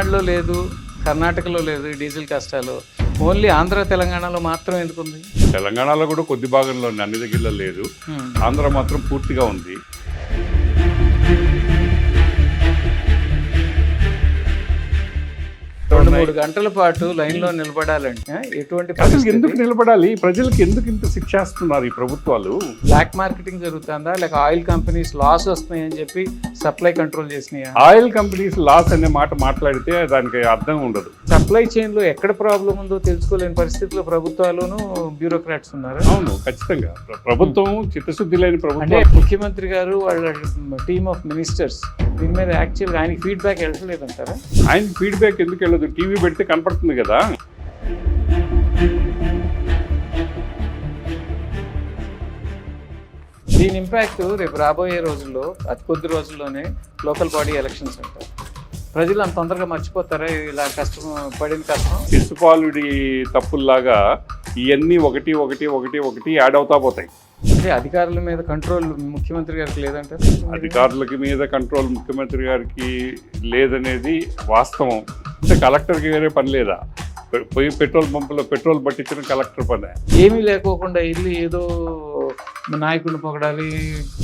తమిళనాడులో లేదు, కర్ణాటకలో లేదు ఈ డీజిల్ కష్టాలు, ఓన్లీ ఆంధ్ర తెలంగాణలో మాత్రం ఎందుకు ఉంది? తెలంగాణలో కూడా కొద్ది భాగంలో ఉంది, అన్ని దగ్గరలో లేదు. ఆంధ్ర మాత్రం పూర్తిగా ఉంది. రెండు 3 గంటల పాటు లైన్లో నిలబడాలంటే ఎటువంటి అసలు ఎందుకు నిలబడాలి? ప్రజలకు ఎందుకు ఇంత శిక్షేస్తున్నారు ఈ ప్రభుత్వాలు? బ్లాక్ మార్కెటింగ్ జరుగుతుందా, లేక ఆయిల్ కంపెనీస్ లాస్ వస్తున్నాయని చెప్పి సప్లై కంట్రోల్ చేసినాయా? ఆయిల్ కంపెనీస్ లాస్ అనే మాట మాట్లాడితే దానికి అర్థం ఉండదు. సప్లై చైన్ లో ఎక్కడ ప్రాబ్లం ఉందో తెలుసుకోలేని పరిస్థితిలో ప్రభుత్వాలను బ్యూరోక్రాట్స్ ఉన్నారు. అవును, ఖచ్చితంగా ప్రభుత్వం చిత్తశుద్ధి లేని అంటే ప్రభుత్వం. ముఖ్యమంత్రి గారు వాళ్ళ టీమ్ ఆఫ్ మినిస్టర్స్ దీని మీద యాక్చువల్గా ఆయనకి ఫీడ్బ్యాక్ వెళ్ళలేదంటారా? ఆయన ఫీడ్బ్యాక్ ఎందుకు వెళ్ళదు? టీవీ పెడితే కనపడుతుంది కదా. దీని ఇంపాక్ట్ రేపు రాబోయే రోజుల్లో అతి కొద్ది రోజుల్లోనే లోకల్ బాడీ ఎలక్షన్స్ అంటారు. ప్రజలు అంత తొందరగా మర్చిపోతారా ఇలా కష్టం పడిన కష్టం? శిశుపాలుడి తప్పుల్లాగా ఇవన్నీ ఒకటి ఒకటి ఒకటి ఒకటి యాడ్ అవుతా పోతాయి. అంటే అధికారుల మీద కంట్రోల్ ముఖ్యమంత్రి గారికి లేదంటారు? అధికారులకి మీద కంట్రోల్ ముఖ్యమంత్రి గారికి లేదనేది వాస్తవం. అంటే కలెక్టర్కి వేరే పని లేదా? పోయి పెట్రోల్ పంపులో పెట్రోల్ పట్టించిన కలెక్టర్ పనే. ఏమీ లేకోకుండా వెళ్ళి ఏదో నాయకుడిని పొగడాలి.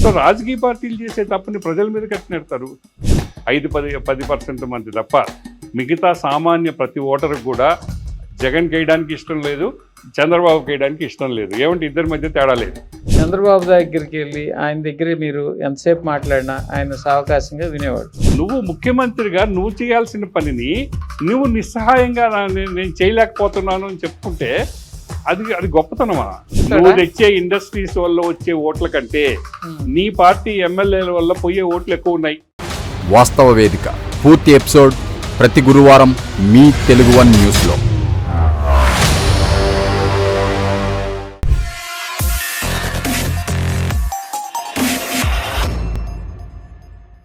సో రాజకీయ పార్టీలు చేసే తప్పుని ప్రజల మీద కట్టినెడతారు. 5-10% మంది తప్ప మిగతా సామాన్య ప్రతి ఓటర్కి కూడా జగన్ వేయడానికి ఇష్టం లేదు, చంద్రబాబు వేయడానికి ఇష్టం లేదు. ఏమంటే ఇద్దరి మధ్య తేడా లేదు. చంద్రబాబు దగ్గరికి వెళ్ళి ఆయన దగ్గరే మీరు ఎంతసేపు మాట్లాడినా ఆయన సావకాశంగా వినేవాడు. నువ్వు ముఖ్యమంత్రిగా నువ్వు చేయాల్సిన పనిని నువ్వు నిస్సహాయంగా నేను చేయలేకపోతున్నాను అని చెప్పుకుంటే అది గొప్పతనమా? నువ్వు తెచ్చే ఇండస్ట్రీస్ వల్ల వచ్చే ఓట్ల కంటే నీ పార్టీ ఎమ్మెల్యేల వల్ల పోయే ఓట్లు ఎక్కువ ఉన్నాయి. వాస్తవ వేదిక పూర్తి ఎపిసోడ్ ప్రతి గురువారం మీ తెలుగు వన్ న్యూస్లో.